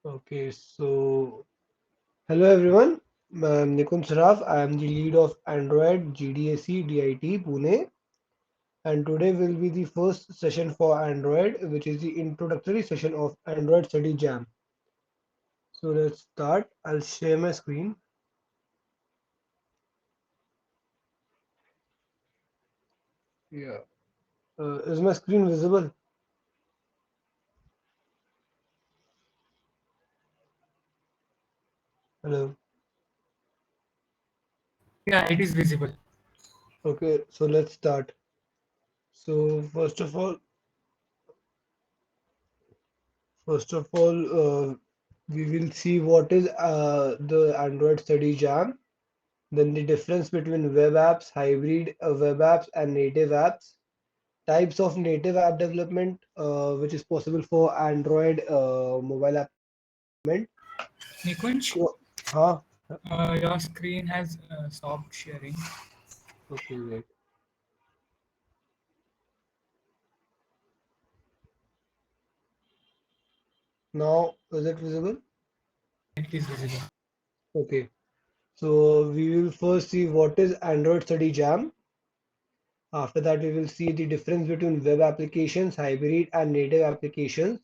Okay, so hello everyone. I'm Nikun Saraf. I am the lead of Android GDAC DIT Pune, and today will be the first session for Android, which is the introductory session of Android Study Jam. So let's start. I'll share my screen. Yeah. Is my screen visible? Hello. Yeah, it is visible. Okay, so let's start. So first of all, we will see what is the Android Study Jam. Then the difference between web apps, hybrid web apps, and native apps. Types of native app development, which is possible for Android mobile app development. Nikunj, Huh? your screen has stopped sharing. Okay, wait. Now, is it visible? It is visible. Okay. So we will first see what is Android Study Jam. After that, we will see the difference between web applications, hybrid, and native applications.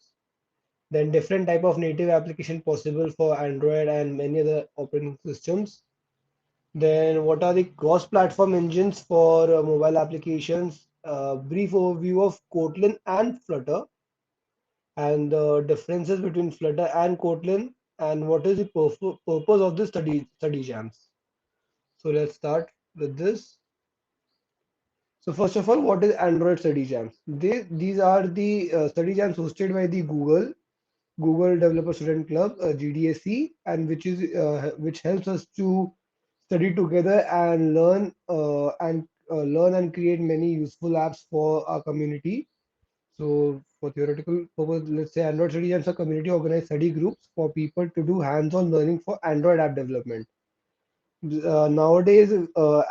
Then different type of native application possible for Android and many other operating systems. Then what are the cross-platform engines for mobile applications? Brief overview of Kotlin and Flutter and the differences between Flutter and Kotlin and what is the purpose of the study jams. So let's start with this. So first of all, what is Android study jams? These are the study jams hosted by the Google Developer Student Club, GDSC, and which helps us to study together and learn and create many useful apps for our community. So for theoretical purpose, let's say Android study jams are community organized study groups for people to do hands-on learning for Android app development. Nowadays,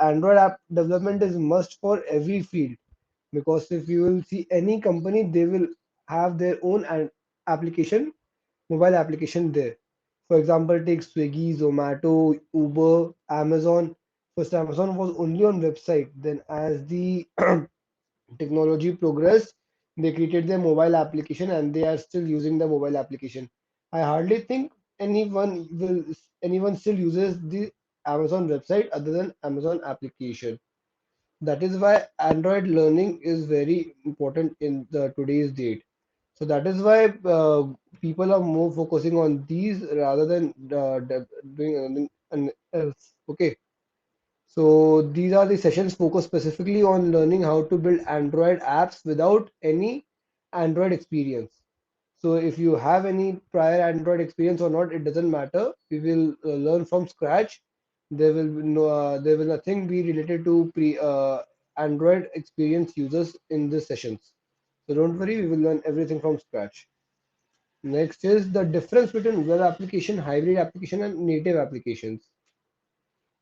Android app development is must for every field because if you will see any company, they will have their own application, mobile application there. For example, take Swiggy, Zomato, Uber, Amazon. First, Amazon was only on website. Then, as the technology progressed, they created their mobile application, and they are still using the mobile application. I hardly think anyone still uses the Amazon website other than Amazon application. That is why Android learning is very important in the today's date. So that is why people are more focusing on these rather than doing anything else. Okay. So these are the sessions focused specifically on learning how to build Android apps without any Android experience. So if you have any prior Android experience or not, it doesn't matter. We will learn from scratch. There will nothing be related to pre Android experience users in these sessions. So don't worry, we will learn everything from scratch. Next is the difference between web application, hybrid application, and native applications.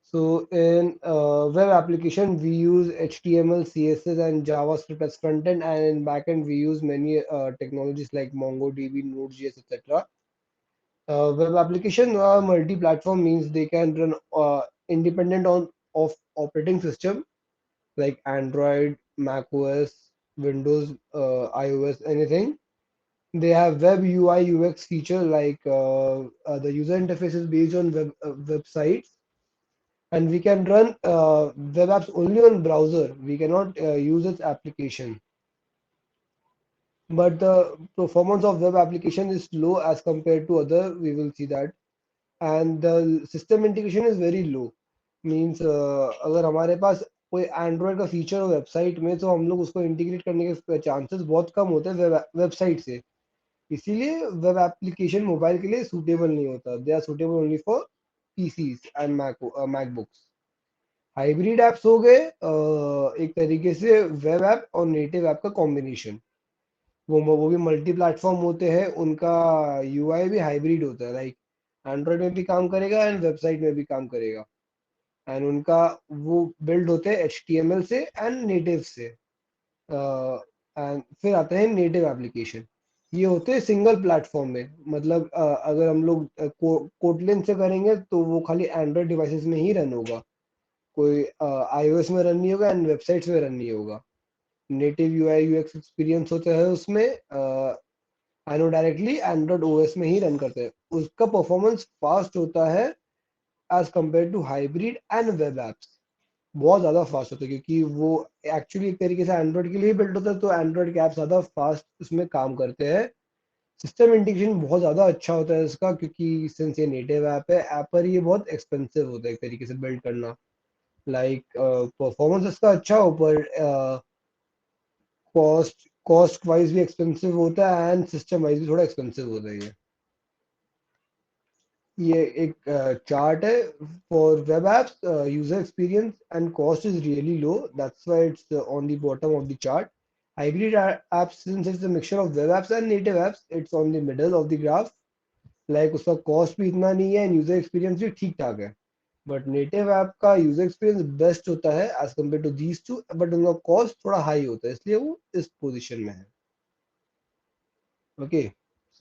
So in web application, we use HTML, CSS, and JavaScript as front end, and in backend, we use many technologies like MongoDB, Node.js, etc. Web application multi-platform means they can run independent on of operating system like Android, Mac OS, Windows, iOS, anything. They have web UI UX feature like the user interface is based on websites, and we can run web apps only on browser. We cannot use its application. But the performance of web application is low as compared to other. We will see that, and the system integration is very low. Means अगर हमारे पास कोई Android का feature हो website में तो हम लोग उसको इंटीग्रेट करने के चांसेस बहुत कम होते हैं वेबसाइट से. इसीलिए वेब एप्लीकेशन मोबाइल के लिए सूटेबल नहीं होता. They are suitable only for PCs and MacBooks. Hybrid apps हो गए एक तरीके से वेब ऐप और नेटिव ऐप का कॉम्बिनेशन. वो भी मल्टी प्लेटफॉर्म होते हैं. उनका यूआई भी हाइब्रिड होता है. लाइक एंड्रॉयड में भी काम करेगा एंड वेबसाइट में भी काम करेगा. एंड उनका वो बिल्ड होते हैं HTML से एंड नेटिव से. एंड फिर आते हैं नेटिव एप्लीकेशन. ये होते हैं सिंगल प्लेटफॉर्म में, मतलब अगर हम लोग कोटलिन से करेंगे तो वो खाली एंड्रॉयड डिवाइसेस में ही रन होगा, कोई आईओएस में रन नहीं होगा एंड वेबसाइट्स में रन नहीं होगा। नेटिव यूआई यूएक्स एक्सपीरियंस होता है उसमें, I know directly Android OS में ही रन करते हैं। उसका परफॉर्मेंस फास्ट होता है as compare to hybrid and web apps, बहुत ज़्यादा फास्ट होता है, क्योंकि वो एक्चुअली एक तरीके से एंड्रॉयड के लिए बिल्ड होता है, तो एंड्रॉयड के ऐप ज़्यादा फास्ट उसमें काम करते हैं। सिस्टम इंटीग्रेशन बहुत ज़्यादा अच्छा होता है इसका, क्योंकि सिंस ये नेटिव ऐप है, ऐप पर ये बहुत एक्सपेंसिव होता है एक तरीके से बिल्ड करना। लाइक परफॉर्मेंस इसका अच्छा, ऊपर कॉस्ट वाइज भी एक्सपेंसिव होता है एंड सिस्टम वाइज भी थोड़ा एक्सपेंसिव होता है ये एक चार्ट है for web apps, user experience and cost is really low, that's why it's on the bottom of the chart. Hybrid apps, since it's a mixture of web apps and native apps, it's on the middle of the graph. Like उसका cost भी इतना नहीं है and user experience भी ठीक ठाक है। But native app का यूजर एक्सपीरियंस बेस्ट होता है as compare to these two, but उनका कॉस्ट थोड़ा हाई होता है, इसलिए वो इस पोजीशन में है। Okay,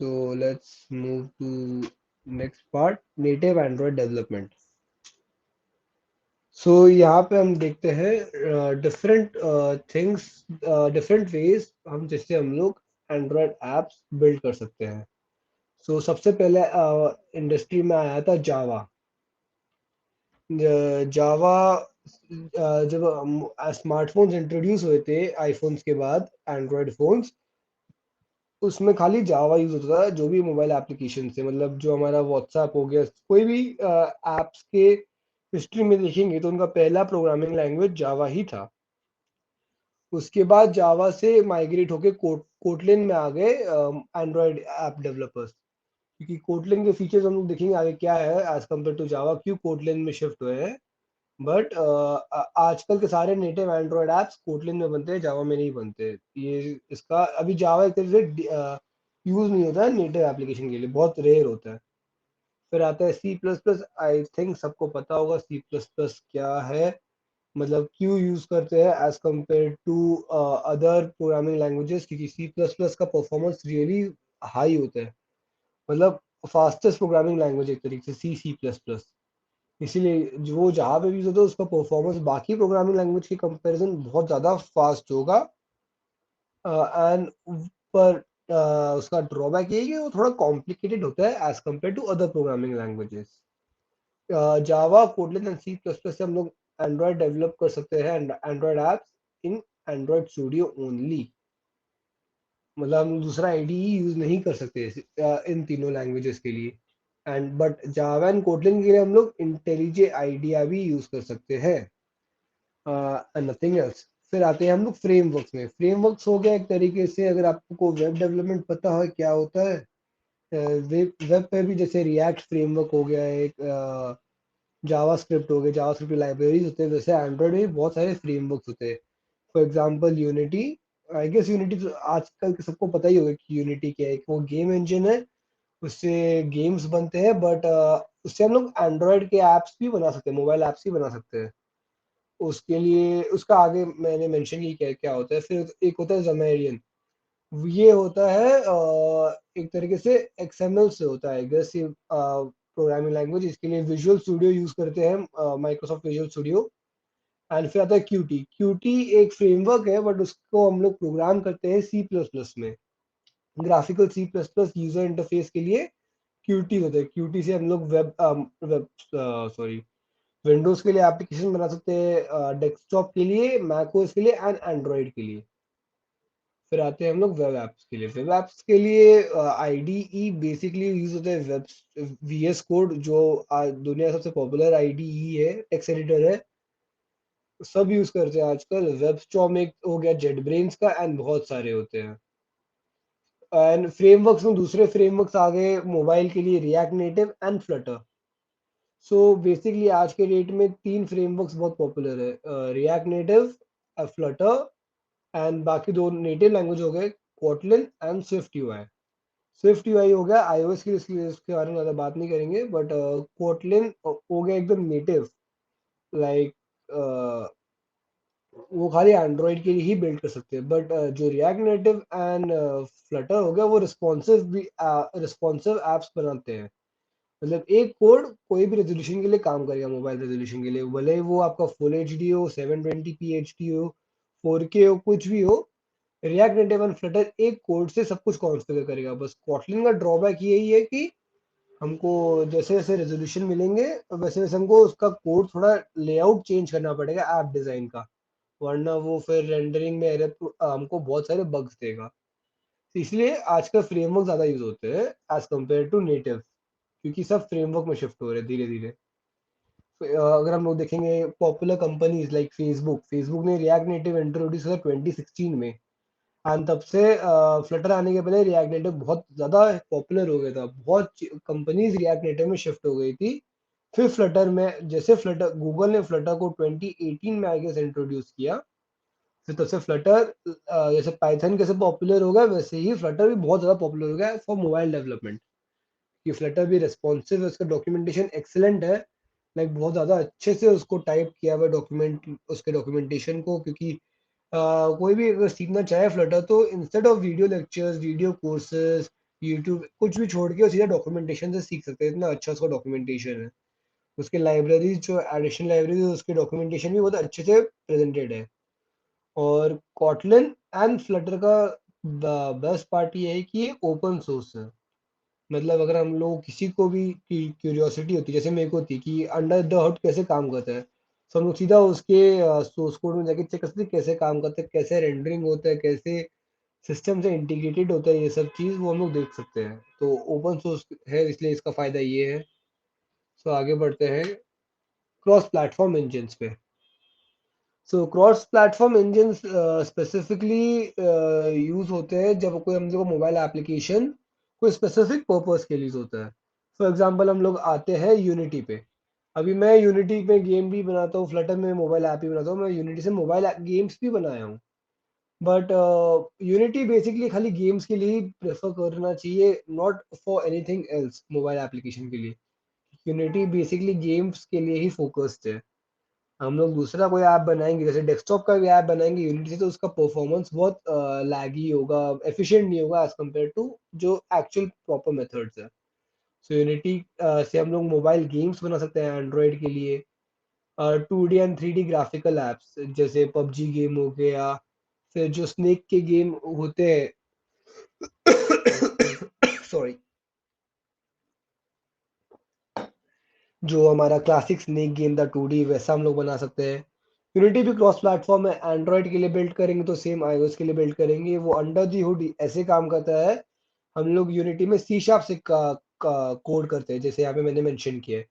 so let's move to next part, native Android development. So यहाँ पे हम देखते हैं डिफरेंट थिंग्स, डिफरेंट वेज हम जिससे हम लोग एंड्रॉयड एप्स बिल्ड कर सकते हैं। सो सबसे पहले इंडस्ट्री में आया था जावा। जावा जब स्मार्टफोन्स इंट्रोड्यूस हुए थे आईफोन्स के बाद, एंड्रॉयड फोन्स, उसमें खाली जावा यूज होता था। जो भी मोबाइल एप्लीकेशन से, मतलब जो हमारा व्हाट्सएप हो गया, कोई भी एप्स के हिस्ट्री में देखेंगे तो उनका पहला प्रोग्रामिंग लैंग्वेज जावा ही था। उसके बाद जावा से माइग्रेट होके कोटलिन में आ गए एंड्रॉयड ऐप डेवलपर्स, क्योंकि कोटलिन के फीचर्स हम लोग देखेंगे आगे क्या है एज कम्पेयर टू जावा, क्यों कोटलिन में शिफ्ट हुए हैं। बट आजकल के सारे नेटिव एंड्रॉयड ऐप्स कोटलिन में बनते हैं, जावा में नहीं बनते। ये इसका अभी जावा एक तरह से यूज नहीं होता है नेटिव एप्लीकेशन के लिए, बहुत रेयर होता है। फिर आता है C plus plus. I think सबको पता होगा सी प्लस प्लस क्या है, मतलब क्यों यूज करते हैं as compare to other programming languages, क्योंकि सी प्लस प्लस का परफॉर्मेंस रियली हाई होता है, मतलब फास्टेस्ट प्रोग्रामिंग लैंग्वेज एक तरीके से सी सी प्लस प्लस। इसीलिए जो वो जहाँ पे भी यूज होता है उसका परफॉर्मेंस बाकी प्रोग्रामिंग लैंग्वेज के कंपैरिजन बहुत ज़्यादा फास्ट होगा। एंड पर उसका ड्रॉबैक ये है कि वो थोड़ा कॉम्प्लिकेटेड होता है as compare to other programming languages. Java, Kotlin and C plus plus से हम लोग एंड्रॉयड डेवलप कर सकते हैं, Android apps in Android Studio only, मतलब हम दूसरा आईडीई यूज नहीं कर सकते इन तीनों लैंग्वेजेस के लिए। And but Java and Kotlin के लिए हम लोग इंटेलिजे आइडिया भी यूज कर सकते हैं, नथिंग एल्स। फिर आते हैं हम लोग फ्रेमवर्क्स में। फ्रेमवर्क्स हो गया एक तरीके से, अगर आपको वेब डेवलपमेंट पता है क्या होता है, वेब वेब पे भी जैसे रिएक्ट फ्रेमवर्क हो गया, एक जावा स्क्रिप्ट हो गया, जावा स्क्रिप्ट लाइब्रेरीज होते हैं, वैसे एंड्रॉइड में भी बहुत सारे फ्रेमवर्क्स होते हैं। For example Unity, I guess Unity तो आजकल के सबको पता ही होगा कि यूनिटी क्या है। वो गेम इंजन है, उससे गेम्स बनते हैं, बट उससे हम लोग एंड्रॉयड के ऐप्स भी बना सकते हैं, मोबाइल ऐप्स भी बना सकते हैं। उसके लिए उसका आगे मैंने मेंशन ही क्या क्या होता है। फिर एक होता है ज़ेमेरियन, ये होता है एक तरीके से एक्सएमएल से होता है, गेस ये प्रोग्रामिंग लैंग्वेज। इसके लिए विजुअल स्टूडियो यूज करते हैं, माइक्रोसॉफ्ट विजुअल स्टूडियो। एंड फिर आता है क्यूटी। क्यूटी एक फ्रेमवर्क है, बट उसको हम लोग प्रोग्राम करते हैं सी प्लस प्लस में, graphical C plus plus user interface के लिए क्यूटी होता है। क्यूटी से हम लोग वेब सॉरी विंडोज के लिए एप्लीकेशन बना सकते हैं, डेस्कटॉप के लिए, मैकओएस के लिए एंड एंड्रॉइड के लिए। फिर आते हैं हम लोग वेब एप्स के लिए। वेब एप्स के लिए आईडीई बेसिकली यूज होता है वेब वीएस कोड, जो दुनिया का सबसे पॉपुलर आईडीई है, टेक्स्ट एडिटर है, सब यूज करते हैं आजकल। वेब स्टॉर्म एक हो गया जेट ब्रेन्स का, एंड बहुत सारे होते हैं। एंड फ्रेमवर्क्स में दूसरे फ्रेमवर्क्स आ गए मोबाइल के लिए, react native and Flutter. So basically आज के डेट में तीन फ्रेमवर्क्स बहुत पॉपुलर है, रिएक्ट नेटिव, फ्लटर, एंड बाकी दो नेटिव लैंग्वेज हो गए Kotlin and Swift UI. Swift UI हो गया आईओएस के लिए, इसलिए इसके बारे में ज़्यादा बात नहीं करेंगे, बट कोटलिन हो गया एकदम नेटिव, लाइक वो खाली एंड्रॉयड के लिए ही बिल्ड कर सकते हैं। बट जो रिएक्ट नेटिव एंड फ्लटर हो गया वो रिस्पॉन्सिव एप्स बनाते हैं। मतलब एक कोड कोई भी रेजोल्यूशन के लिए काम करेगा, मोबाइल रेजोल्यूशन के लिए, भले ही वो आपका फुल एच डी हो, 720p HD हो, 4K हो, कुछ भी हो। रिएक्ट नेटिव एंड फ्लटर एक कोड से सब कुछ कॉन्फ़िगर करेगा। बस कॉटलिन का ड्रॉबैक यही है कि हमको जैसे जैसे रेजोल्यूशन मिलेंगे वैसे वैसे हमको उसका कोड थोड़ा लेआउट चेंज करना पड़ेगा ऐप डिजाइन का, वरना वो फिर रेंडरिंग में एरर हमको बहुत सारे बग्स देगा। तो इसलिए आजकल फ्रेमवर्क ज़्यादा यूज होते हैं एज कम्पेयर टू नेटिव, क्योंकि सब फ्रेमवर्क में शिफ्ट हो रहे हैं धीरे धीरे। अगर हम लोग देखेंगे popular companies like Facebook Facebook ने रिएक्ट नेटिव इंट्रोड्यूस किया 2016 में। एंड तब से फ्लटर आने के पहले रिएक्ट नेटिव बहुत ज़्यादा पॉपुलर हो गया था, बहुत कंपनीज रिएक्ट नेटिव में शिफ्ट हो गई थी। फिर फ्लटर में जैसे फ्लटर गूगल ने फ्लटर को 2018 में आई गेस इंट्रोड्यूस किया, फिर तब से फ्लटर जैसे पाइथन कैसे पॉपुलर हो गया वैसे ही फ्लटर भी बहुत ज़्यादा पॉपुलर हो गया फॉर मोबाइल डेवलपमेंट। ये फ्लटर भी रेस्पॉन्सिव है, उसका डॉक्यूमेंटेशन एक्सेलेंट है। लाइक बहुत ज़्यादा अच्छे से उसको टाइप किया हुआ डॉक्यूमेंट, उसके डॉक्यूमेंटेशन को, क्योंकि कोई भी अगर सीखना चाहे फ्लटर तो instead of video lectures, video courses, YouTube कुछ भी छोड़ के वो सीधा डॉक्यूमेंटेशन से सीख सकते हैं, इतना अच्छा उसका डॉक्यूमेंटेशन है। उसके लाइब्रेरीज जो एडिशनल लाइब्रेरीज उसके डॉक्यूमेंटेशन भी बहुत अच्छे से प्रेजेंटेड है। और कॉटलिन एंड फ्लटर का बेस्ट पार्ट ये है कि ये ओपन सोर्स है। मतलब अगर हम लोग किसी को भी क्यूरियोसिटी होती है, जैसे मेरे को थी कि अंडर द हुड कैसे काम करता है, तो हम लोग सीधा उसके सोर्स कोड में जाके चेक कर सकते हैं कैसे काम करता है, कैसे रेंडरिंग होता है, कैसे सिस्टम से इंटीग्रेटेड होता है, ये सब चीज़ वो हम लोग देख सकते हैं। तो ओपन सोर्स है इसलिए इसका फ़ायदा ये है। सो आगे बढ़ते हैं क्रॉस प्लेटफॉर्म इंजन्स पे। So cross platform engine specifically use होते हैं जब कोई हम लोग मोबाइल एप्लीकेशन कोई स्पेसिफिक पर्पस के लिए होता है। फॉर एग्जांपल हम लोग आते हैं यूनिटी पे। अभी मैं यूनिटी पे गेम भी बनाता हूँ, फ्लटर में मोबाइल ऐप भी बनाता हूँ, मैं यूनिटी से मोबाइल गेम्स भी बनाया हूँ। बट यूनिटी बेसिकली खाली गेम्स के लिए ही प्रेफर करना चाहिए, not for anything else mobile application के लिए। यूनिटी बेसिकली गेम्स के लिए ही फोकस्ड है। हम लोग दूसरा कोई ऐप बनाएंगे जैसे डेस्कटॉप का भी ऐप बनाएंगे यूनिटी से, तो उसका परफॉर्मेंस बहुत लैगी होगा, एफिशिएंट नहीं होगा एज कम्पेयर टू जो एक्चुअल प्रॉपर मेथड्स है। सो यूनिटी से हम लोग मोबाइल गेम्स बना सकते हैं एंड्रॉयड के लिए। 2D and 3D graphical apps जैसे पबजी गेम हो गया, फिर जो स्नेक के गेम होते हैं सॉरी, जो हमारा क्लासिक स्नेक गेम था 2D वैसा हम लोग बना सकते हैं। यूनिटी भी क्रॉस प्लेटफॉर्म है, एंड्रॉयड के लिए बिल्ड करेंगे तो सेम iOS के लिए बिल्ड करेंगे, वो अंडर दी हुड ऐसे काम करता है। हम लोग यूनिटी में सी शार्प से कोड करते हैं जैसे यहाँ पे मैंने मेंशन किया है।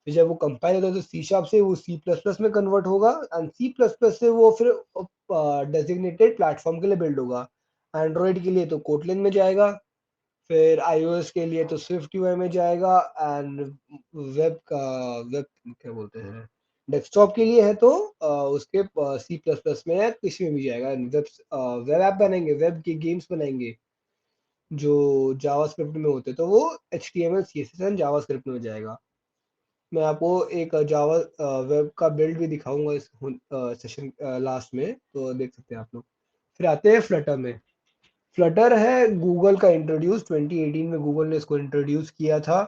फिर जब वो कंपाइल होता है तो सी शार्प से वो सी प्लस प्लस में कन्वर्ट होगा, एंड सी प्लस प्लस से वो फिर डेजिग्नेटेड प्लेटफॉर्म के लिए बिल्ड होगा। एंड्रॉयड के लिए तो कोटलिन में जाएगा, फिर आईओएस के लिए तो स्विफ्ट यूआई में जाएगा, एंड वेब क्या बोलते हैं डेस्कटॉप के लिए है तो उसके सी प्लस प्लस में या किसी में भी जाएगा। वेब ऐप बनाएंगे, वेब के गेम्स बनाएंगे जो जावास्क्रिप्ट में होते हैं तो वो HTML CSS एंड जावास्क्रिप्ट में हो जाएगा। मैं आपको एक जावा वेब का बिल्ड भी दिखाऊंगा इस सेशन लास्ट में, तो देख सकते हैं आप लोग। फिर आते हैं फ्लटर में। फ्लटर है गूगल का इंट्रोड्यूस, 2018 में गूगल ने इसको इंट्रोड्यूस किया था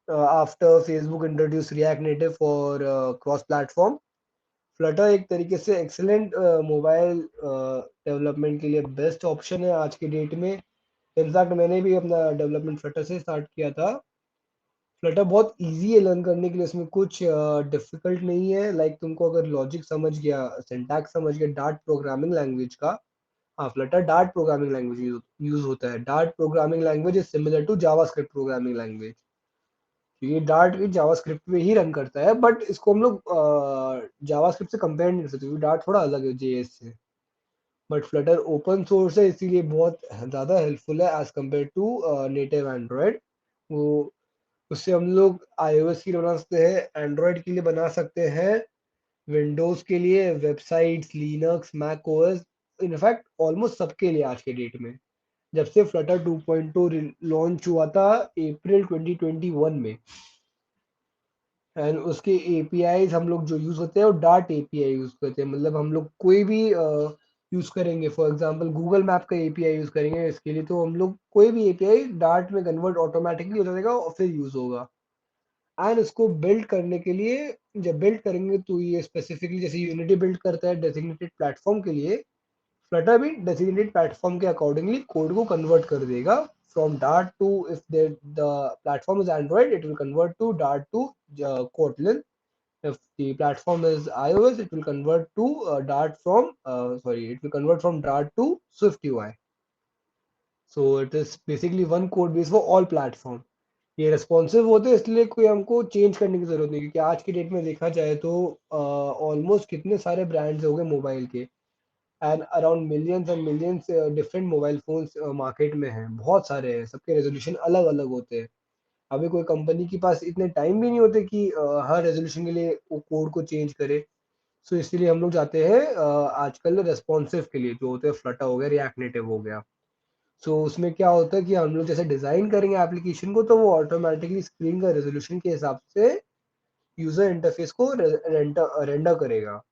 after Facebook introduce react native for cross platform. Flutter एक तरीके से एक्सेलेंट मोबाइल डेवलपमेंट के लिए बेस्ट ऑप्शन है आज के डेट में। इनफैक्ट मैंने भी अपना डेवलपमेंट फ्लटर से स्टार्ट किया था। फ्लटर बहुत इजी है लर्न करने के लिए, इसमें कुछ डिफिकल्ट नहीं है। लाइक तुमको अगर लॉजिक समझ गया, सिंटैक्स समझ गया डार्ट प्रोग्रामिंग लैंग्वेज का। हाँ, Flutter Dart programming language use होता है। Dart programming language is similar to JavaScript programming language. ये डार्ट भी जावास्क्रिप्ट में ही रन करता है, बट इसको हम लोग जावास्क्रिप्ट से कंपेयर नहीं कर सकते क्योंकि डार्ट थोड़ा अलग है जेएस से। बट फ्लटर ओपन सोर्स है इसीलिए बहुत ज़्यादा हेल्पफुल है as compare to native Android. वो उससे हम लोग iOS के लिए बना सकते हैं, एंड्रॉयड के लिए बना सकते हैं, विंडोज़ के लिए, websites, Linux, Mac OS, in fact almost सबके लिए आज के डेट में। जब से फ्लटर 2.2 लॉन्च हुआ था अप्रैल 2021 में। एंड उसके एपीआईज हम लोग जो यूज करते हैं वो डार्ट एपीआई यूज करते हैं, मतलब हम लोग कोई भी यूज करेंगे, फॉर एग्जांपल गूगल मैप का एपीआई यूज करेंगे इसके लिए, तो हम लोग कोई भी एपीआई डार्ट में कन्वर्ट ऑटोमेटिकली हो जाएगा और फिर यूज होगा। एंड उसको बिल्ड करने के लिए, जब बिल्ड करेंगे तो ये स्पेसिफिकली जैसे यूनिटी बिल्ड करता है डेजिग्नेटेड प्लेटफॉर्म के लिए, फ्लटर भी डेजिग्नेटेड प्लेटफॉर्म के अकॉर्डिंगली कोड को कन्वर्ट कर देगा from Dart to, if the platform is Android it will convert to Dart to Kotlin, if the platform is iOS it will convert to dart from sorry it will convert from dart to swift UI. So it is basically one code base for all platform। ये responsive होते हैं इसलिए कोई हमको change करने की जरूरत नहीं, क्योंकि आज की डेट में देखा जाए तो ऑलमोस्ट कितने सारे ब्रांड्स हो गए मोबाइल के, and around millions and millions different mobile phones market में हैं, बहुत सारे हैं, सबके रेजोल्यूशन अलग अलग होते हैं। अभी कोई कंपनी के पास इतने टाइम भी नहीं होते कि हर रेजोल्यूशन के लिए वो कोड को चेंज करे। सो इसलिए हम लोग जाते हैं आजकल रेस्पॉन्सिव के लिए, जो होते हैं फ्लटर हो गया, रिएक्ट नेटिव हो गया। सो उसमें क्या होता है कि हम लोग जैसे डिजाइन करेंगे एप्लीकेशन को तो वो ऑटोमेटिकली स्क्रीन का रेजोल्यूशन के हिसाब से यूजर इंटरफेस को रेंडर करेगा।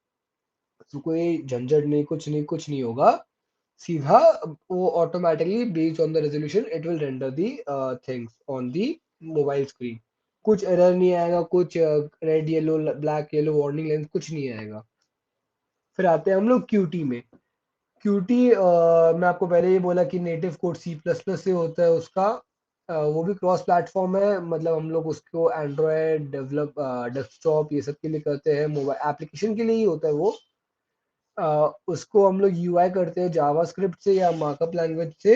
तो कोई झंझट नहीं, कुछ नहीं, कुछ नहीं होगा, सीधा वो automatically based on the resolution it will render the things on the mobile screen. कुछ एरर नहीं आएगा, कुछ red yellow black yellow warning line कुछ नहीं आएगा। फिर आते हैं हम लोग क्यूटी में। क्यूटी मैं आपको पहले ही बोला कि native code C plus plus से होता है उसका। वो भी क्रॉस प्लेटफॉर्म है, मतलब हम लोग उसको एंड्रॉयड डेवलप डेस्कटॉप ये सब के लिए करते हैं, मोबाइल एप्लीकेशन के लिए ही होता है वो। उसको हम लोग यूआई करते हैं जावा स्क्रिप्ट से या मार्कअप लैंग्वेज से,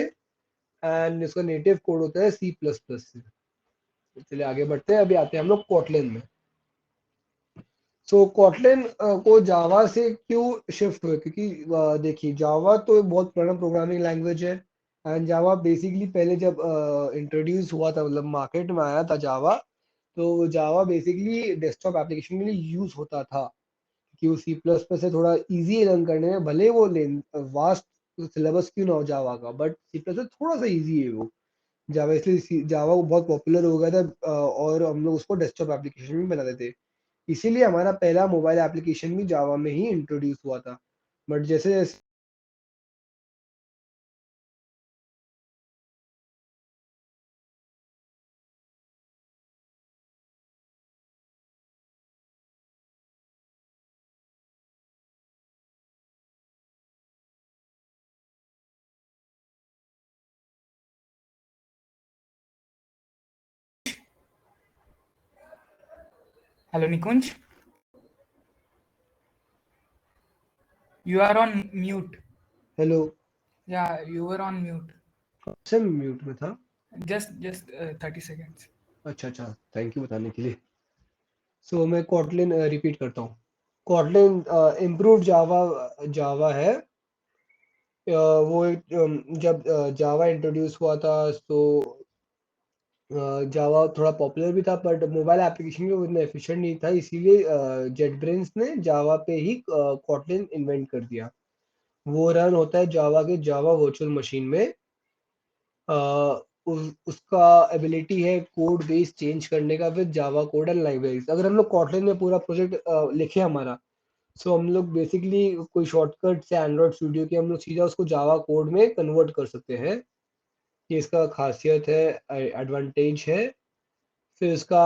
एंड इसका नेटिव कोड होता है सी प्लस प्लस से। तो चलिए आगे बढ़ते हैं, अभी आते हैं हम लोग कॉटलिन में। सो कॉटलिन को जावा से क्यों शिफ्ट हुए, क्योंकि देखिए जावा तो एक बहुत पुराना प्रोग्रामिंग लैंग्वेज है, एंड जावा बेसिकली पहले जब इंट्रोड्यूस हुआ था, मतलब मार्केट में आया था जावा, तो जावा बेसिकली डेस्कटॉप एप्लीकेशन के लिए यूज होता था, कि वो सी प्लस प्लस से थोड़ा इजी रन करने में, भले वो वास्ट सिलेबस क्यों ना हो जावा का, बट सी प्लस से थोड़ा सा इजी है वो जावा, इसलिए जावा वो बहुत पॉपुलर हो गया था, और हम लोग उसको डेस्कटॉप एप्लीकेशन में बनाते थे। इसीलिए हमारा पहला मोबाइल एप्लीकेशन भी जावा में ही इंट्रोड्यूस हुआ था। बट जैसे जैसे Hello, Nikunj. You are on mute. Hello, Yeah, you were on mute. से म्यूट में था। Just 30 seconds. अच्छा अच्छा, थैंक यू बताने के लिए। सो मैं कॉटलिन रिपीट करता हूँ। कॉटलिन इम्प्रूव जावा जावा है। वो जब जावा इंट्रोड्यूस हुआ था तो जावा थोड़ा पॉपुलर भी था, बट मोबाइल एप्लीकेशन में वो इतना एफिशिएंट नहीं था, इसीलिए जेटब्रेन्स ने जावा पे ही कॉटलिन इन्वेंट कर दिया। वो रन होता है जावा के जावा वर्चुअल मशीन में। अ, उसका एबिलिटी है कोड बेस चेंज करने का with Java code and libraries. अगर हम लोग कॉटलिन में पूरा प्रोजेक्ट लिखे हमारा, सो हम लोग बेसिकली कोई शॉर्टकट से एंड्रॉइड स्टूडियो के हम लोग सीधा उसको जावा कोड में कन्वर्ट कर सकते हैं। ये इसका खासियत है, एडवांटेज है। फिर इसका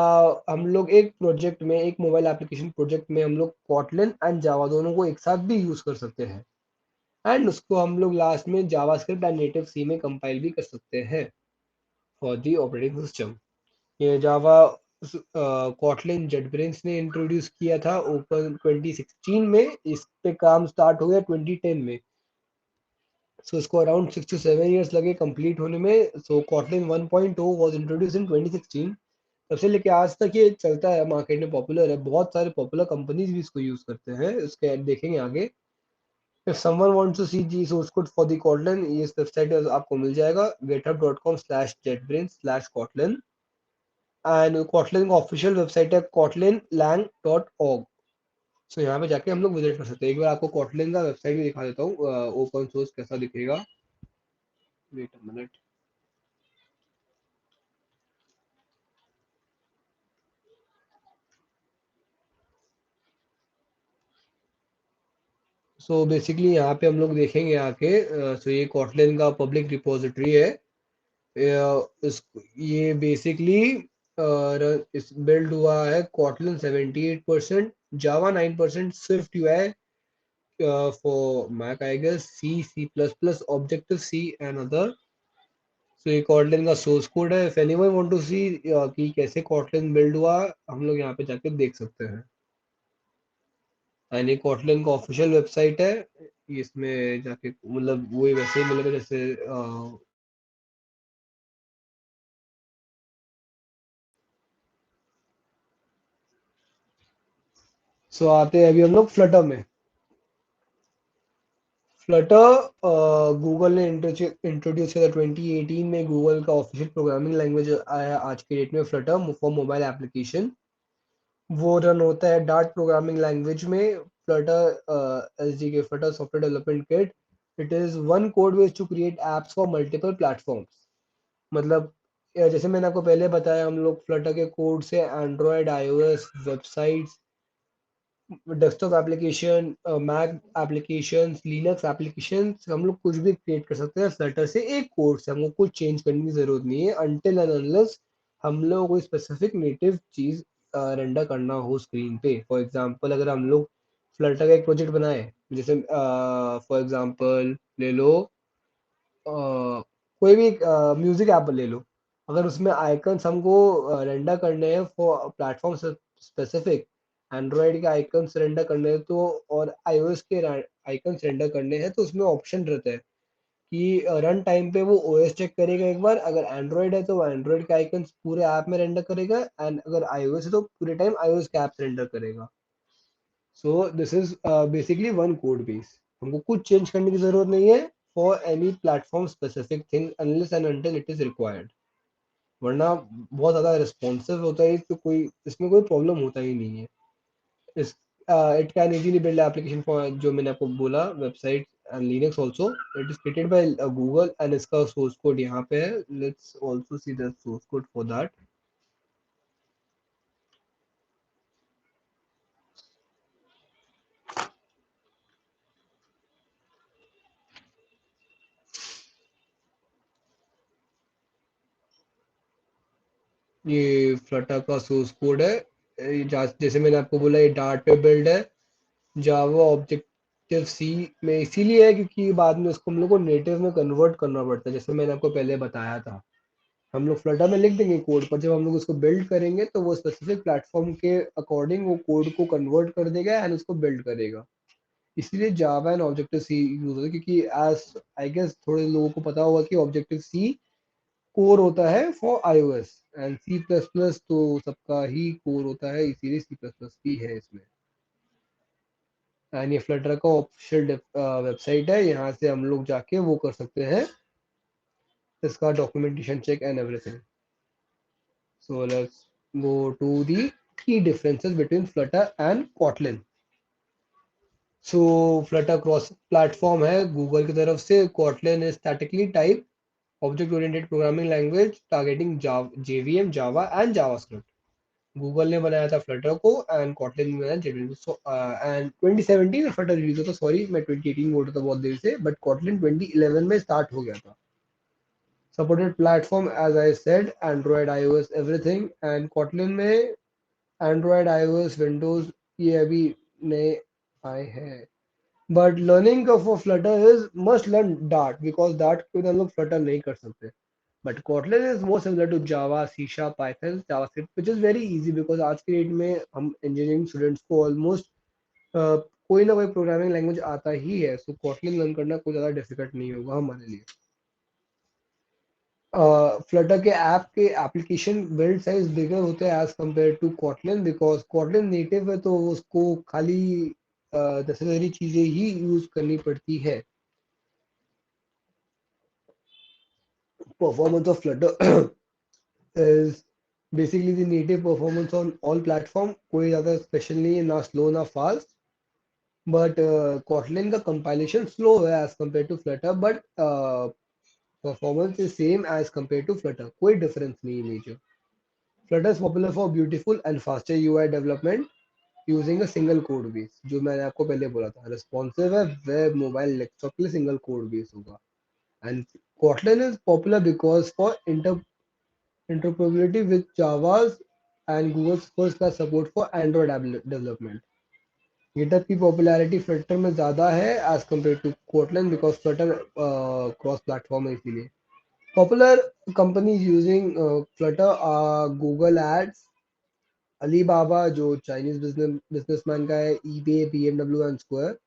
हम लोग एक प्रोजेक्ट में, एक मोबाइल एप्लीकेशन प्रोजेक्ट में हम लोग कॉटलिन एंड जावा दोनों को एक साथ भी यूज कर सकते हैं, एंड उसको हम लोग लास्ट में जावास्क्रिप्ट एंड नेटिव सी में कंपाइल भी कर सकते हैं फॉर दी ऑपरेटिंग सिस्टम। ये जावा कॉटलिन जेटब्रेन्स ने इंट्रोड्यूस किया था ओपन 2016 में, इस पे काम स्टार्ट हो गया 2010 में। सो इसको अराउंड 6 to 7 years लगे कंप्लीट होने में। सो कॉटलिन 1.0 वाज इंट्रोड्यूस इन 2016। तब से लेके आज तक ये चलता है, मार्केट में पॉपुलर है, बहुत सारे पॉपुलर कंपनीज भी इसको यूज करते हैं, उसके देखेंगे आगे। If someone wants to see the source code for the Kotlin, इस वेबसाइट आपको मिल जाएगा github.com/jetbrains/kotlin, एंड Kotlin का ऑफिशियल वेबसाइट है kotlinlang.org। सो यहाँ पे जाके हम लोग विजिट कर सकते हैं। एक बार आपको Kotlin का वेबसाइट भी दिखा देता हूँ, ओपन सोर्स कैसा दिखेगा। Wait a minute. So basically यहाँ पे हम लोग देखेंगे आके, सो ये कॉटलिन का पब्लिक रिपोजिटरी है। ये बेसिकली इस बिल्ड हुआ है Kotlin 78%, Java 9%, Swift UI for Mac, I guess, C, C++, Objective-C and other. So ये Kotlin का सोर्स कोड है। If anyone want to see कि कैसे Kotlin बिल्ड हुआ, हम लोग यहाँ पे जाके देख सकते हैं। एंड ये Kotlin का ऑफिशियल वेबसाइट है। इसमें जाके मतलब वही वैसे ही मिलेगा जैसे सो आते हैं अभी हम लोग फ्लटर में। फ्लटर गूगल ने इंट्रोड्यूस किया था 2018 में। गूगल का ऑफिशियल प्रोग्रामिंग लैंग्वेज आया आज के डेट में फ्लटर फॉर मोबाइल एप्लीकेशन। वो रन होता है डार्ट प्रोग्रामिंग लैंग्वेज में। Flutter SDK, Flutter software development kit, it is one code base to create apps for multiple platforms. मतलब जैसे मैंने आपको पहले बताया, हम लोग फ्लटर के कोड से Android, iOS, websites, desktop application, Mac application, Linux application, हम लोग कुछ भी क्रिएट कर सकते हैं फ्लटर से। एक कोड से हमको कुछ चेंज करने की जरूरत नहीं है अनटिल एंड अनलेस हम लोग कोई स्पेसिफिक नेटिव चीज रेंडर करना हो स्क्रीन पे। फॉर एग्जांपल अगर हम लोग फ्लटर का एक प्रोजेक्ट बनाए, जैसे फॉर एग्जांपल ले लो कोई भी म्यूजिक ऐप ले लो। अगर उसमें आइकन्स हमको रेंडर करने हैं फॉर प्लेटफॉर्म स्पेसिफिक, एंड्रॉयड के आइकन्स रेंडर करने हैं तो, और आईओएस के आइकन्स रेंडर करने हैं तो उसमें ऑप्शन रहता है कि रन टाइम पे वो ओएस चेक करेगा एक बार। अगर एंड्रॉयड है तो वो एंड्रॉयड के आइकन्स पूरे ऐप में रेंडर करेगा, एंड अगर आईओएस है तो पूरे टाइम आईओएस के ऐप रेंडर करेगा। So this is basically one code base. हमको कुछ चेंज करने की जरूरत नहीं है for any platform specific thing unless and until it is required. वरना बहुत ज़्यादा रिस्पॉन्सिव होता है तो कोई इसमें कोई प्रॉब्लम होता ही नहीं है। इस it can easily build application for, जो मैंने आपको बोला, website and Linux also. It is created by Google and इसका सोर्स कोड यहाँ पे है। Let's also see the source code for that. ये फ्लटर का सोर्स कोड है। जैसे मैंने आपको बोला ये डार्ट पे बिल्ड है, जावा ऑब्जेक्टिव सी में इसीलिए है क्योंकि बाद में उसको हम लोग को नेटिव में कन्वर्ट करना पड़ता है। जैसे मैंने आपको पहले बताया था, हम लोग फ्लटर में लिख देंगे कोड, पर जब हम लोग उसको बिल्ड करेंगे तो वो स्पेसिफिक प्लेटफॉर्म के अकॉर्डिंग वो कोड को कन्वर्ट कर देगा एंड उसको बिल्ड करेगा। इसीलिए Java and objective C use होता है, क्योंकि एज आई गेस थोड़े लोगों को पता होगा कि ऑब्जेक्टिव सी कोर होता है for iOS, and C plus plus तो सबका ही कोर होता है, इसीलिए सी प्लस प्लस भी है इसमें। एंड ये फ्लटर का ऑफिशियल वेबसाइट है, यहाँ से हम लोग जाके वो कर सकते हैं इसका documentation check and everything. So let's go to the key differences between Flutter and Kotlin. So Flutter cross platform है गूगल की तरफ से। Kotlin is statically type object oriented programming language targeting JVM, Java and JavaScript. Google ने बनाया था Flutter को and Kotlin ने बनाया जेडीबी। सो एंड 2017 में फ्लटर रिलीज होता, सॉरी मैं 2018 बोल रहा था बहुत देर से, बट कॉटलिन 2011 में स्टार्ट हो गया था। Supported platform as I said Android, iOS, everything. And Kotlin में एंड्रॉयड, आईओएस, विंडोज ये अभी नए आए हैं। But learning for Flutter is must learn Dart, because Dart के बिना हम लोग फ्लटर नहीं कर सकते। But Kotlin is more similar to Java, C sharp, Python, JavaScript, which is very easy because आज के डेट में हम इंजीनियरिंग स्टूडेंट्स को ऑलमोस्ट कोई ना कोई प्रोग्रामिंग लैंग्वेज आता ही है। सो कोटलिन लर्न करना कोई ज़्यादा डिफिकल्ट नहीं होगा हमारे लिए। फ्लटर के ऐप के एप्लीकेशन बिल्ड साइज बिगर होते हैं as compare to Kotlin, because Kotlin native है तो उसको खाली नेसेसरी चीजें ही यूज करनी पड़ती है। Performance of Flutter is basically the native performance on all platform. कोई ज़्यादा स्पेशल नहीं है, ना स्लो ना फास्ट। बट कॉटलिन का कंपाइलेशन स्लो है as compare to Flutter, but performance is same as compare to Flutter, कोई डिफरेंस नहीं है major. Flutter is popular for beautiful and faster UI development. Using a single code base, जो मैंने आपको पहले बोला था, रिस्पॉन्सिव है, वेब मोबाइल डेस्कटॉप के लिए सिंगल कोड बेस होगा। And Kotlin is popular because for interoperability with Java's and Google's first class support for Android app development. GitHub की पॉपुलैरिटी फ्लटर में ज़्यादा है as compare to Kotlin because Flutter cross platform है इसीलिए। Popular companies using Flutter Google Ads, Alibaba जो Chinese businessman का है, eBay, BMW and Square.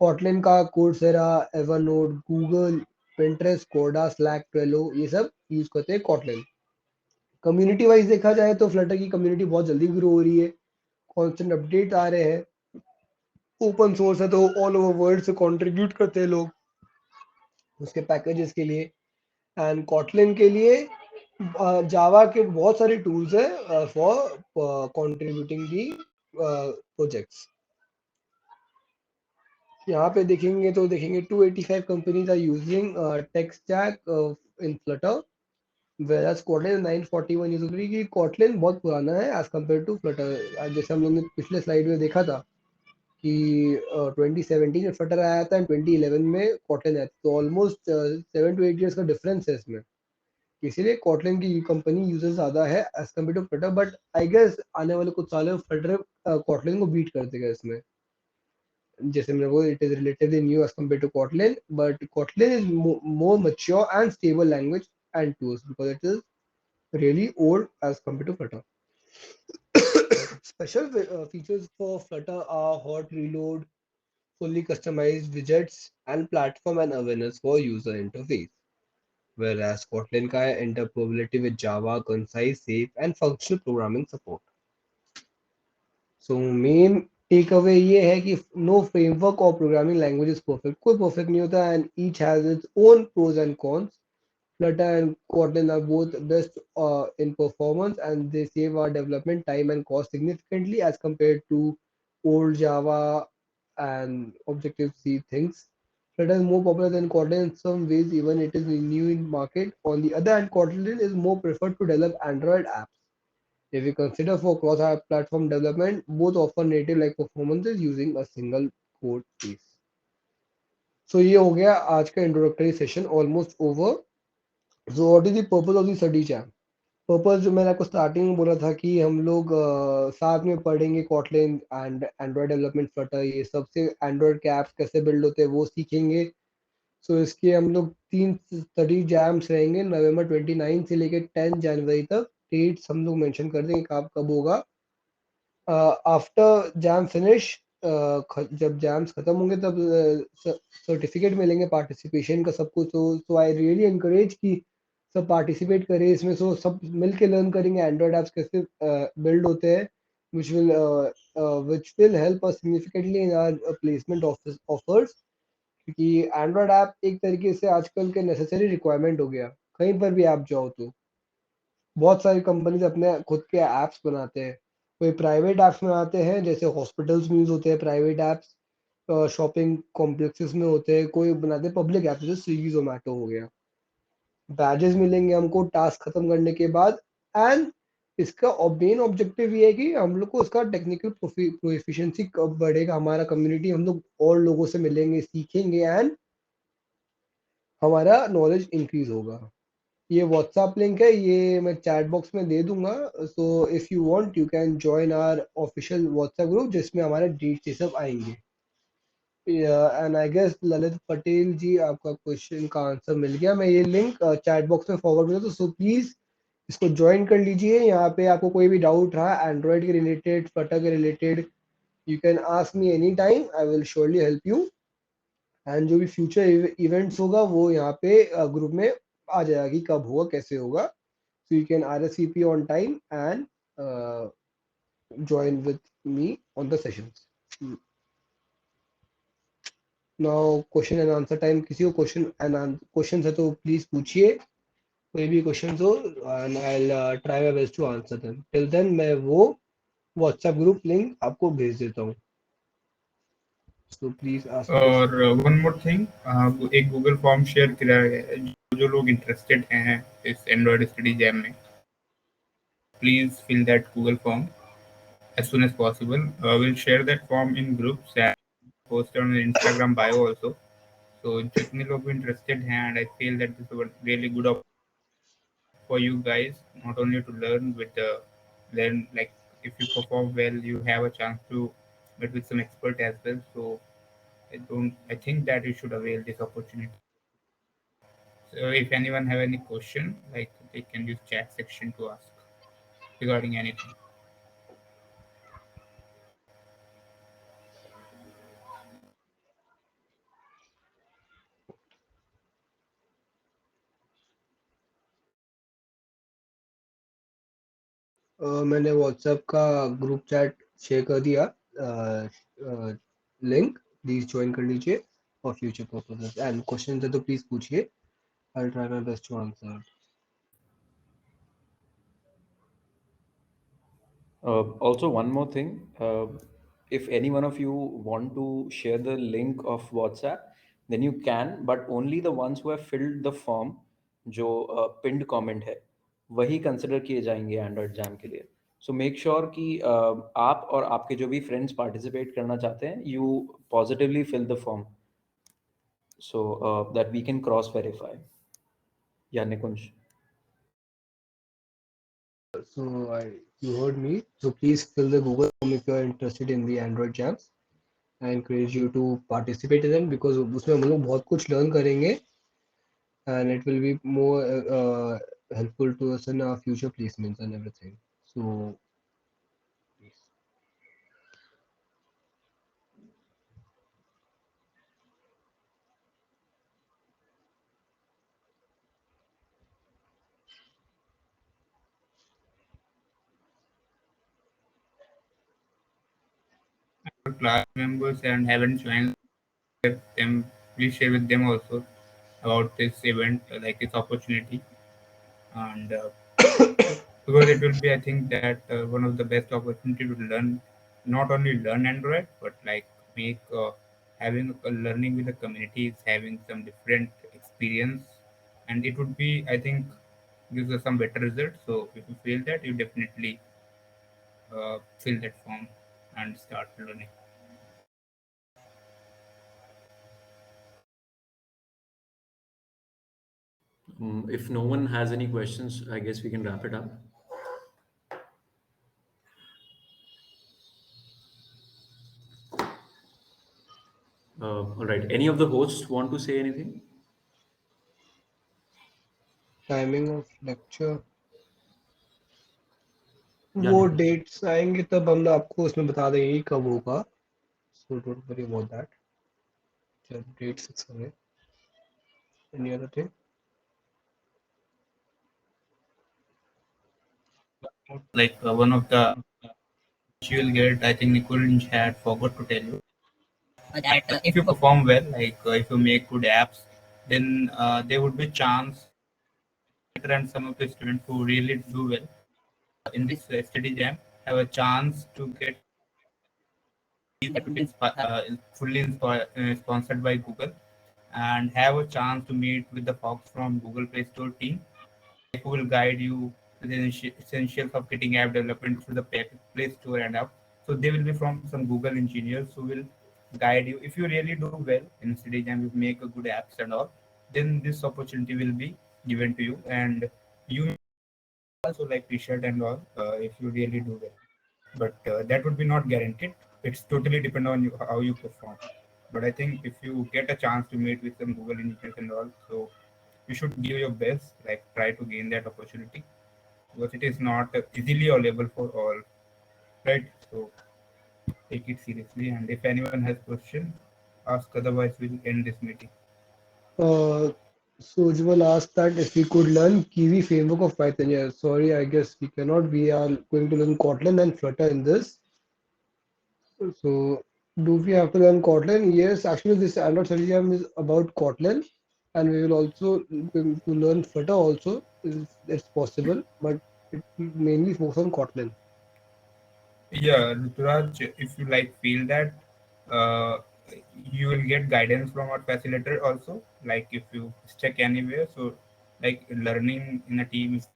Kotlin का Coursera, Evernote, Google, Pinterest, Coda, Slack, Trello, ये सब यूज करते हैं कॉटलिन। कम्युनिटी वाइज देखा जाए तो फ्लटर की कम्युनिटी बहुत जल्दी ग्रो हो रही है, कॉन्स्टेंट अपडेट आ रहे हैं, ओपन सोर्स है तो ऑल ओवर वर्ल्ड से कंट्रीब्यूट करते हैं लोग उसके पैकेजेस के लिए। एंड कॉटलिन के लिए जावा के बहुत सारे टूल्स है फॉर कंट्रीब्यूटिंग दी प्रोजेक्ट्स। यहाँ पे देखेंगे तो देखेंगे 285 companies are using tech stack in Flutter, versus Kotlin 941 use हो रही कि कोटलिन बहुत पुराना है एज कम्पेयर टू फ्लटर। जैसे हम लोग ने पिछले स्लाइड में देखा था कि 2017 में फ्लटर आया था एंड 2011 में कॉटलिन आया था, तो ऑलमोस्ट 7 to 8 ईयर्स का डिफरेंस है इसमें। इसीलिए कॉटलिन की कंपनी यूजर्स ज़्यादा है as compare to Flutter, but I guess आने वाले कुछ सालों में फ्लटर कॉटलिन को बीट कर देगा इसमें। जैसे मैंने बोला, it is relatively new as compare to Kotlin, but Kotlin is more mature and stable language and tools because it is really old as compared to Flutter. Special features for Flutter are hot reload, fully customized widgets, and platform and awareness for user interface. Whereas Kotlin का है interoperability with Java, concise, safe, and functional programming support. So main takeaway ये है कि no framework or programming language is perfect. कोई perfect नहीं होता and each has its own pros and cons. Flutter and Kotlin are both best in performance and they save our development time and cost significantly as compared to old Java and Objective-C things. Flutter is more popular than Kotlin in some ways, even it is new in market. On the other hand, Kotlin is more preferred to develop Android apps. If we consider for cross-platform development, both offer native-like performances using a single code base. So ये हो गया आज का introductory session, almost over. So what is the purpose of the study chat? Purpose जो मैंने आपको starting में बोला था कि हम लोग साथ में पढ़ेंगे Kotlin and Android development Flutter, ये सबसे एंड्रॉयड के ऐप्स कैसे बिल्ड होते हैं वो सीखेंगे। सो इसके हम लोग 3 स्टडी जैम्स रहेंगे, नवंबर 29 से लेकर 10 जनवरी तक। डेट्स हम लोग मेंशन कर देंगे कब कब होगा। आफ्टर जैम फिनिश, जब जैम्स खत्म होंगे तब सर्टिफिकेट मिलेंगे पार्टिसिपेशन का सबको। सो आई रियली एनकरेज कि सब पार्टिसिपेट करें इसमें। सो सब मिल के लर्न करेंगे एंड्रॉयड ऐप्स कैसे बिल्ड होते हैं, which will which will help us significantly in our placement offers, क्योंकि एंड्रॉयड ऐप एक तरीके से आजकल के नेसेसरी रिक्वायरमेंट हो गया। कहीं पर भी आप जाओ तो बहुत सारी कंपनीज अपने खुद के ऐप्स बनाते हैं, कोई प्राइवेट ऐप्स बनाते हैं, जैसे हॉस्पिटल्स में यूज होते हैं प्राइवेट ऐप्स, शॉपिंग कॉम्प्लेक्सेस में होते हैं, कोई बनाते हैं पब्लिक ऐप्स, जैसे स्विगी जोमेटो हो गया। बैजेस मिलेंगे हमको टास्क खत्म करने के बाद। एंड इसका मेन ऑब्जेक्टिव ये है कि हम लोग को उसका टेक्निकल प्रोफिशिएंसी कब बढ़ेगा, हमारा कम्युनिटी, हम लोग और लोगों से मिलेंगे, सीखेंगे एंड हमारा नॉलेज इंक्रीज होगा। ये व्हाट्सएप लिंक है, ये मैं चैट बॉक्स में दे दूंगा। So if you want you can join our official WhatsApp group जिसमें हमारे डेट्स ये सब आएंगे। And I guess Lalit Patel ji, आपका क्वेश्चन का आंसर मिल गया। मैं ये लिंक चैट बॉक्स में फॉरवर्ड कर दूँ, सो प्लीज इसको ज्वाइन कर लीजिए। यहाँ पे आपको कोई भी डाउट रहा एंड्रॉयड के रिलेटेड, फ्लटर के related, you can ask me any time, I will surely help you. And जो भी फ्यूचर इवेंट्स होगा वो यहाँ पे ग्रुप में आ जाएगा कि कब होगा कैसे होगा। So you can RSVP on time and join with me on the sessions. Now question and answer time. किसी को क्वेश्चन है तो प्लीज पूछिए, कोई भी क्वेश्चन हो, and I'll try my best to answer them. Till then मैं वो व्हाट्सएप ग्रुप लिंक आपको भेज देता हूँ। So please ask me और questions. वन मोर थिंग, एक गूगल फॉर्म शेयर किया गया है, जो लोग इंटरेस्टेड हैं इस एंड्रॉयड स्टडी जैम में, please fill that Google form as soon as possible. We'll share that form in groups and post it on the Instagram bio also. So जितने लोग भी interested हैं, and I feel that this is a really good opportunity for you guys, not only to learn with the learn like if you perform well, you have a chance to meet with some expert as well. So I think that you should avail this opportunity. So if anyone have any question, like they can use chat section to ask regarding anything. मैंने WhatsApp का group chat share कर दिया, link please join कर लीजिए for future purposes, and question है तो please पूछिए, I will try my best to answer. Also, one more thing. If any one of you want to share the link of WhatsApp, then you can, but only the ones who have filled the form, जो pinned comment है, वही consider किए जाएंगे Android Jam के लिए. So make sure कि आप और आपके जो भी friends participate करना चाहते हैं, you positively fill the form, so that we can cross verify. Yeah, Nikunj. So you heard me. So please fill the Google form if you are interested in the Android jams. I encourage you to participate in them because उसमें हम लोग बहुत कुछ learn करेंगे, and it will be more helpful to us in our future placements and everything. So please. Our class members and haven't joined them, please share with them also about this event, like this opportunity, and because it will be, I think that one of the best opportunity to learn, not only learn Android, but like make having a learning with the community is having some different experience, and it would be, I think, gives us some better results. So if you feel that, you definitely fill that form and start learning. If no one has any questions, I guess we can wrap it up. All right. Any of the hosts want to say anything? Timing of lecture, Yeah, वो Nikunj. dates आएंगे तब हम आपको उसमें बता देंगे कि कब होगा. So don't worry about that. जब dates fix होंगे. Any other thing? Like one of the you will get, I think Nikunj had forgot to tell you that if you perform well, like if you make good apps, then there would be chance and some of the students who really do well in this study jam have a chance to get that would be fully sponsored by Google and have a chance to meet with the folks from Google Play Store team who will guide you to the essentials of getting app development through the Play Store and app. So they will be from some Google engineers who will guide you. If you really do well in study and you make a good apps and all, then this opportunity will be given to you, and you also like t-shirt and all if you really do well. But that would be not guaranteed. It's totally depend on you how you perform. But I think if you get a chance to meet with some Google engineers and all, so you should give your best, like try to gain that opportunity because it is not easily available for all, right? So take it seriously, and if anyone has question, ask. Otherwise, we'll end this meeting. So Ujjwal asked that if we could learn Kiwi framework of Python. Yeah, sorry, I guess we cannot. We are going to learn Kotlin and Flutter in this. So do we have to learn Kotlin? Yes, actually this Android study jam is about Kotlin, and we will also going to learn Flutter also. It's possible, but it mainly focus on Kotlin. Yeah, Ruturaj, if you like feel that uh, you will get guidance from our facilitator also. Like if you stuck anywhere, so like learning in a team is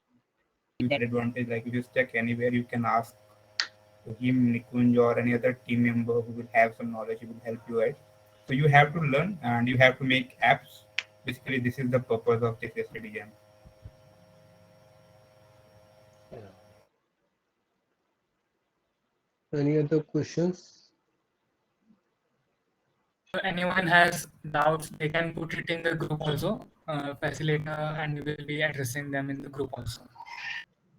that advantage. Like if you stuck anywhere, you can ask him, Nikunj, or any other team member who will have some knowledge, who will help you out. So you have to learn and you have to make apps. Basically, this is the purpose of this study jam. Any other questions? So anyone has doubts, they can put it in the group also, facilitator, and we will be addressing them in the group also.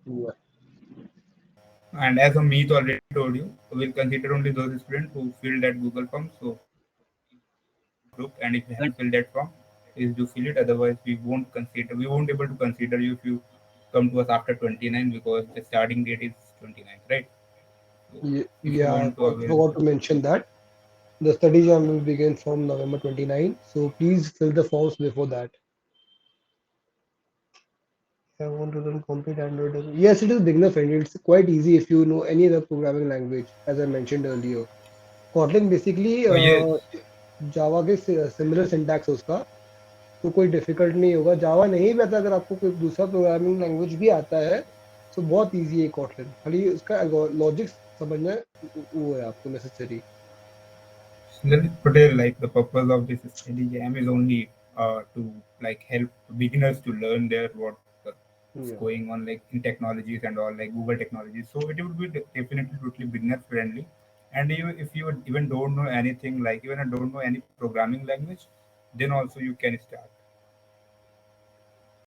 Yeah. And as Meet already told you, we'll consider only those students who fill that Google form. So group, and if you haven't filled that form, please do fill it. Otherwise, we won't able to consider you if you come to us after 29 because the starting date is 29, right? So if you Yeah, I want to avail, forgot to mention that. The study jam will begin from November 29, so please fill the forms before that. I want to learn complete Android. Yes, it is beginner friendly. It's quite easy if you know any other programming language, as I mentioned earlier. Kotlin basically yes, जावा के similar syntax है उसका, तो कोई difficult नहीं होगा। जावा नहीं भी आता, अगर आपको कोई दूसरा प्रोग्रामिंग लैंग्वेज भी आता है तो बहुत इजी है कॉटलिन, खाली उसका लॉजिक समझना वो है आपको necessary. Lalit Patel, like the purpose of this study jam is only to like help beginners to learn their what is Yeah. going on like in technologies and all like Google technologies. So it would be definitely totally beginner friendly. And if you even don't know anything, like even don't know any programming language, then also you can start.